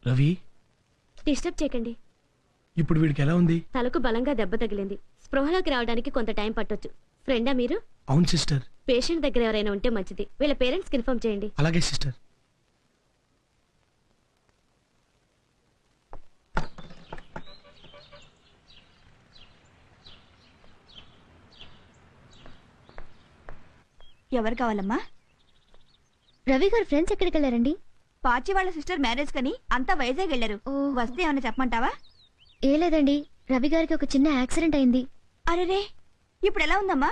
Ravi, disturb చేయకండి. ఇప్పుడు వీడికి ఎలా ఉంది? తలకు బలంగా దెబ్బ తగిలింది. స్పృహలోకి రావడానికి కొంత టైం పట్టొచ్చు. ఫ్రెండా మీరు? అవును సిస్టర్. పేషెంట్ దగ్గర ఎవరైనా ఉంటే మంచిది. వీళ్ళ పేరెంట్స్ కి ఇన్ఫార్మ్ చేయండి. అలాగే సిస్టర్. ఎవరు కావాలమ్మా? రవి గారు ఫ్రెండ్స్ ఎక్కడికి వెళ్ళారండి? పాచి వాళ్ళ సిస్టర్ మ్యారేజ్ కని అంతా వైజాగ్ వెళ్ళారు. వస్తే ఏమన్నా చెప్పమంటావా? ఏ లేదండి, రవి గారికి ఒక చిన్న యాక్సిడెంట్ అయింది. అరేరే, ఇప్పుడు ఎలా ఉందమ్మా?